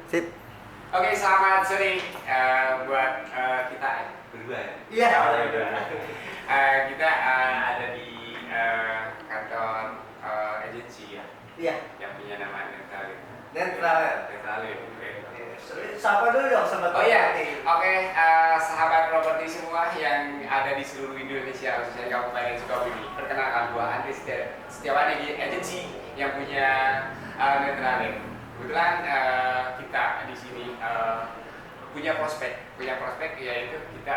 Sip. Oke, selamat sore buat kita berdua ya. Iya. Kita ada di kantor agensi ya. Iya. Yang punya nama Netralim. Netralim. Sapa dulu dong sahabat Oh iya. properti. Oke, sahabat properti semua yang ada di seluruh Indonesia, khususnya Kabupaten Sukabumi. Perkenalkan gua Andri Setiawan agensi yang punya Netralim. Kebetulan kita di sini punya prospek yaitu kita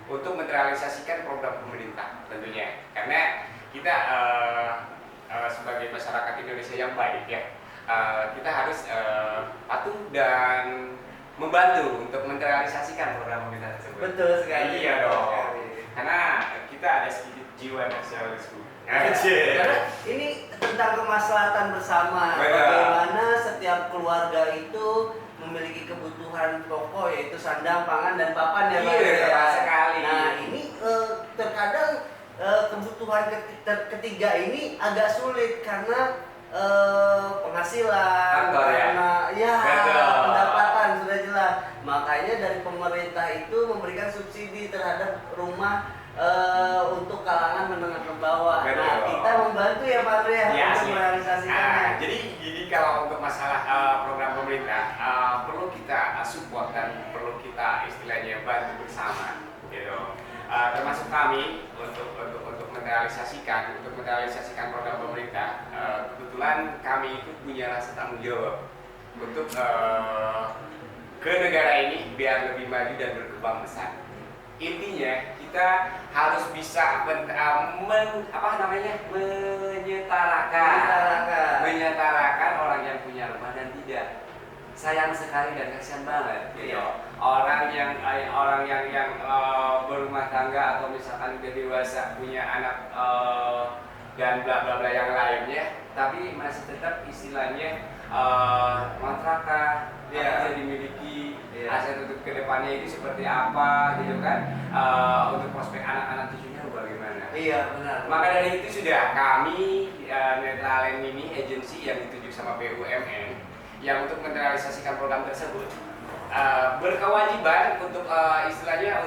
untuk merealisasikan program pemerintah tentunya, karena kita sebagai masyarakat Indonesia yang baik ya, kita harus patuh dan membantu untuk merealisasikan program pemerintah tersebut. Betul sekali. Iya dong, karena kita ada sedikit jiwa nasionalisme. Karena ini tentang kemaslahatan bersama. Betul. Bagaimana setiap keluarga itu memiliki kebutuhan pokok yaitu sandang, pangan, dan papan ya Pak. Iya, Ya. tepat sekali. Nah ini terkadang kebutuhan ketiga ini agak sulit karena penghasilan, Kantor, ya? karena ya Betul. pendapatan sudah jelas. Makanya dari pemerintah itu memberikan subsidi terhadap rumah untuk kalangan menengah ke bawah. Betul. Nah, kita membantu ya Pak Andre ya, Iya untuk sih. merealisasikannya. Jadi kalau untuk masalah program pemerintah perlu kita support dan perlu kita istilahnya bantu bersama, gitu. Termasuk kami untuk merealisasikan program pemerintah. Kebetulan kami itu punya rasa tanggung jawab untuk ke negara ini biar lebih maju dan berkembang besar. Intinya kita harus bisa menyetarakan orang yang punya rumah dan tidak. Sayang sekali dan kasihan banget gitu. Orang yang berumah tangga atau misalkan udah dewasa punya anak dan bla bla bla yang lainnya, tapi masih tetap istilahnya kontrakan yang dimiliki, aset untuk kedepannya itu seperti apa gitu kan, untuk prospek anak-anak cucunya bagaimana. Iya benar. Maka dari itu sudah kami Netralim ini agensi yang ditunjuk sama BUMN yang untuk merealisasikan program tersebut berkewajiban untuk istilahnya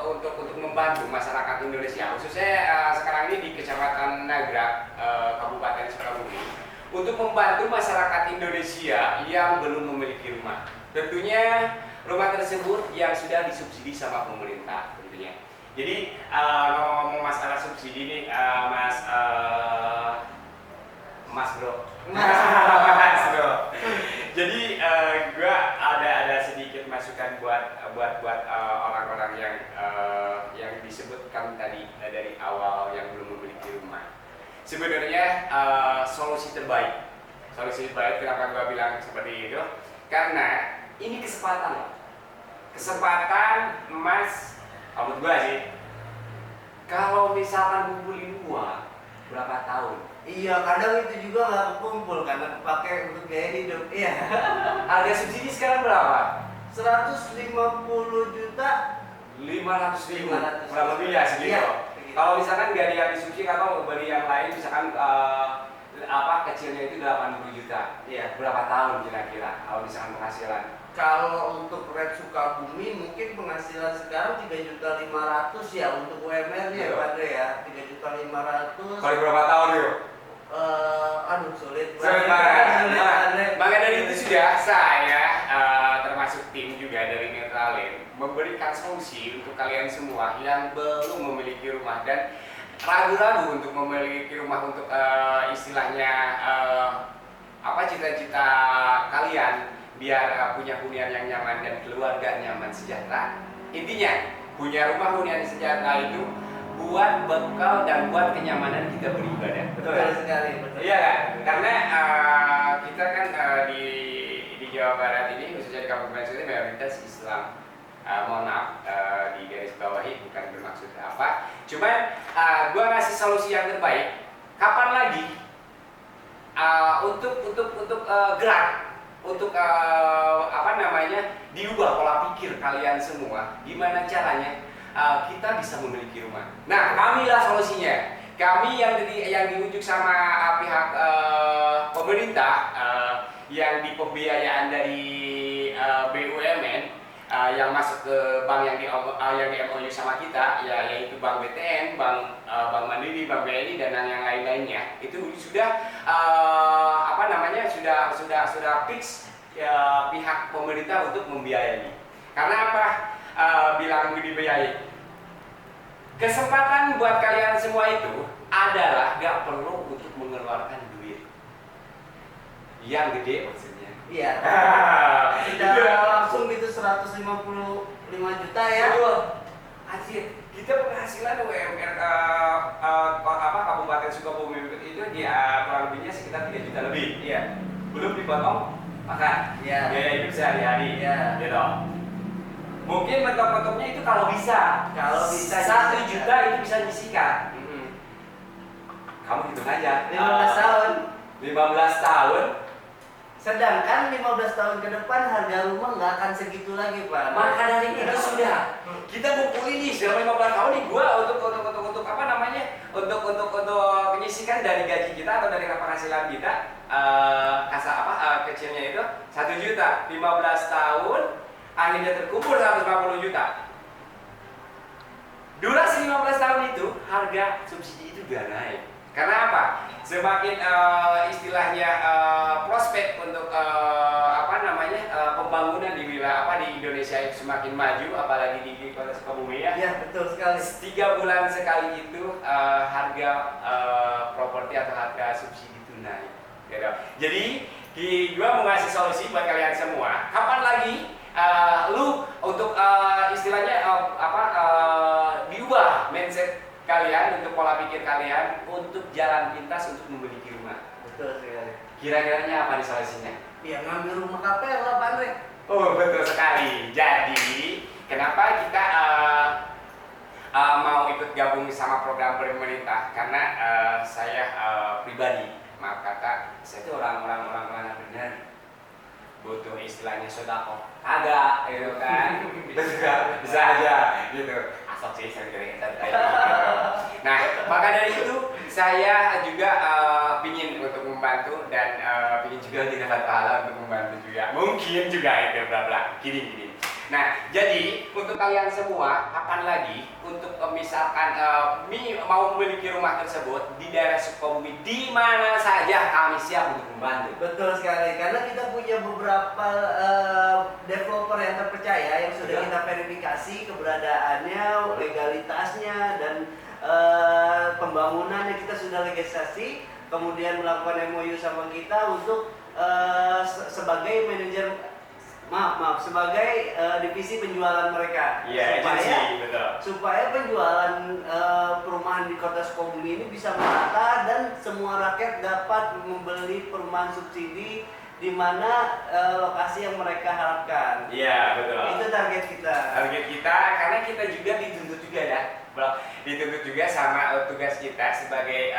untuk membantu masyarakat Indonesia, khususnya sekarang ini di Kecamatan Nagrag, Kabupaten Sukabumi, untuk membantu masyarakat Indonesia yang belum memiliki rumah. Tentunya rumah tersebut yang sudah disubsidi sama pemerintah tentunya. Jadi ngomong masalah subsidi nih, Mas Bro. Jadi gua ada sedikit masukan buat orang-orang yang disebutkan tadi dari awal yang belum memiliki rumah. Sebenarnya solusi terbaik kenapa gua bilang seperti itu, karena ini kesempatan emas menurut gua sih. Kalau misalkan ngumpulin uang berapa tahun, Iya, kadang itu juga nggak kekumpul karena kepake untuk gaya hidup. Iya. harga subsidi sekarang berapa? 150 juta. 500.000 500.000. kurang lebih ya segitu. Iya. Kalau misalkan nggak ada yang disubsidi atau beli yang lain, misalkan kecilnya itu 80 juta. Iya. Berapa tahun kira-kira kalau misalkan penghasilan? Kalau untuk Red Sukabumi mungkin penghasilan sekarang 3.500.000 ya untuk UMR-nya ya Iya. Pak Andre ya. 3.500.000. Kali berapa tahun yuk? Sulit Sulit banget. banget. Maka dari itu sudah saya termasuk tim juga dari Netralim memberikan solusi untuk kalian semua yang belum memiliki rumah dan ragu-ragu untuk memiliki rumah, untuk istilahnya cita-cita kalian biar punya hunian yang nyaman dan keluarga nyaman sejahtera. Intinya punya rumah hunian sejahtera itu buat bekal dan buat kenyamanan kita beribadah. Betul sekali, betul. Iya kan? Karena kita kan di Jawa Barat ini, khususnya di Kabupaten Sukabumi, mayoritas Islam. Mohon maaf di garis bawahi, bukan bermaksud apa. Cuman gua ngasih solusi yang terbaik. Kapan lagi untuk gerak, untuk diubah pola pikir kalian semua. Gimana caranya kita bisa memiliki rumah? Nah, kamilah solusinya. Kami yang diujuk sama pihak pemerintah yang di pembiayaan dari BUMN yang masuk ke bank yang di MOU sama kita, ya, yaitu Bank BTN, Bank Mandiri, Bank BNI dan yang lain-lainnya, itu sudah sudah fix ya, pihak pemerintah untuk membiayai. Karena apa? Bilang dibiayai. Kesempatan buat kalian semua itu adalah gak perlu untuk mengeluarkan duit yang gede maksudnya. Iya. Tidak langsung gitu 155 juta ya. Betul. Anjir, kita penghasilan UMR Kabupaten Sukabumi itu dia kurang lebihnya sekitar 3 juta lebih. Iya. Belum dipotong makan. Iya. Biaya hidup sehari-hari. Iya. Gitu. Mungkin mentok-mentoknya itu kalau bisa. Kalau bisa 1 juta itu bisa disisikan. Kamu hitung aja. 15 tahun. 15 tahun. Sedangkan 15 tahun ke depan harga rumah nggak akan segitu lagi, Pak. Maka dari itu sudah kita kumpulin nih selama 15 tahun nih gua untuk apa namanya? Untuk menyisihkan dari gaji kita atau dari penghasilan kita kecilnya itu 1 juta. 15 tahun akhirnya terkumpul 150 juta. Durasi 15 tahun itu harga subsidi itu udah naik. Karena apa? Semakin istilahnya prospek untuk pembangunan di wilayah di Indonesia itu semakin maju, apalagi di Kota Sukabumi ya. Iya, betul sekali. 3 bulan sekali itu harga properti atau harga subsidi itu naik. Gitu. Jadi gua mau ngasih solusi buat kalian semua. Kapan lagi lu untuk istilahnya diubah mindset kalian, untuk pola pikir kalian untuk jalan pintas untuk memiliki rumah. Betul sekali. Kira-kiranya apa nih solusinya? Ya ngambil rumah KPR lah, Pak Andre. Oh, betul sekali. Jadi kenapa kita mau ikut gabung sama program pemerintah? Karena saya pribadi, maaf kata, saya itu orang benar butuh istilahnya sodako. Agak, gitu kan? bisa aja, gitu. Asok sih saya kira. Nah, maka dari itu saya juga pingin untuk membantu dan pingin juga tidak pahala untuk membantu juga. Mungkin juga itu bla bla. Gini. Nah, jadi untuk kalian semua, kapan lagi untuk misalkan mau memiliki rumah tersebut di daerah Sukabumi, di mana saja kami siap untuk membantu. Betul sekali, karena kita punya beberapa developer yang terpercaya yang sudah kita verifikasi keberadaannya, legalitasnya, dan pembangunannya kita sudah legislasi, kemudian melakukan MOU sama kita untuk sebagai manajer sebagai divisi penjualan mereka. Iya, agensi, betul. Supaya penjualan perumahan di Kota Sukabumi ini bisa merata dan semua rakyat dapat membeli perumahan subsidi di mana lokasi yang mereka harapkan. Iya, betul. Itu target kita. Target kita, karena kita juga dituntut juga ya, dituntut juga sama tugas kita sebagai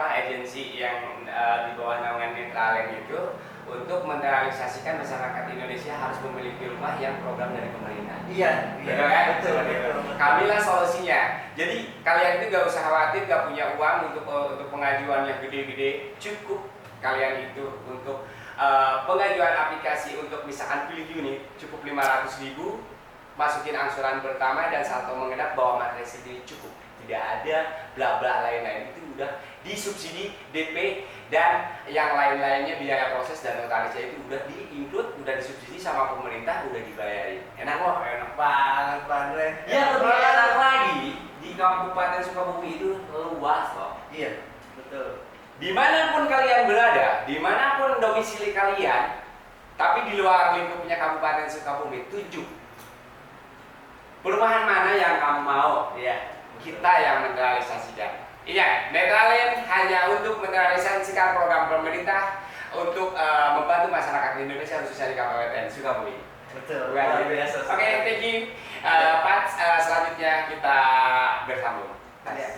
agensi yang di bawah naungan Netralen itu, untuk merealisasikan masyarakat Indonesia harus memiliki rumah yang program dari pemerintah. Iya, betul kan? Betul. Kamilah solusinya. Jadi kalian itu gak usah khawatir, gak punya uang untuk pengajuan yang gede-gede. Cukup kalian itu untuk pengajuan aplikasi untuk misalkan pilih unit cukup 500.000, masukin angsuran pertama dan saldo mengendap, bawa materai sendiri cukup. Tidak ada bla-bla lain-lain, itu udah disubsidi DP dan yang lain-lainnya, biaya proses dan notarisnya itu udah di-include, udah disubsidi sama pemerintah, udah dibayarin. Enak kok? Enak banget, Pak Andre. Ya, lebih enak lagi di Kabupaten Sukabumi itu luas loh. Iya, betul. Dimanapun kalian berada, dimanapun domisili kalian, tapi di luar lingkupnya Kabupaten Sukabumi, tujuh perumahan mana yang kamu mau? Ya, kita yang merealisasikan. Iya, Netralen hanya untuk merealisasikan program pemerintah untuk membantu masyarakat Indonesia khususnya di Kabupaten Sukabumi. Betul. Luar biasa. Oke, thank you. Pak, selanjutnya kita bersambung. Ya.